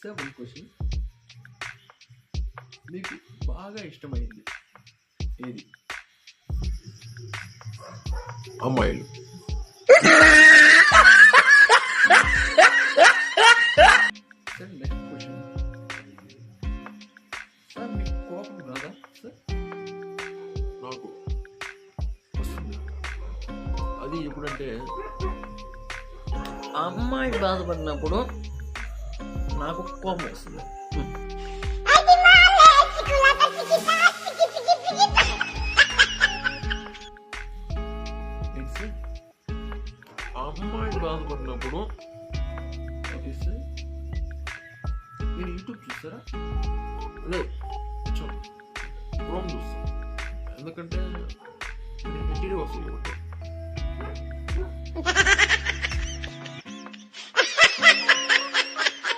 Seven question. మీకు బాగా ఇష్టమైంది ఏది? అమ్మాయిలు. Sir next question. సార్ మీకు కోపం రాదా సార్? నాకు వస్తుంది. అది ఎప్పుడంటే అమ్మాయి బాధపడినప్పుడు నాకు కోపం వస్తుంది. అమ్మాయి బాధపడినప్పుడు ఓకే సార్. మీరు యూట్యూబ్ చూస్తారా? అదే క్రోమ్ చూస్తాం. ఎందుకంటే వస్తుంది.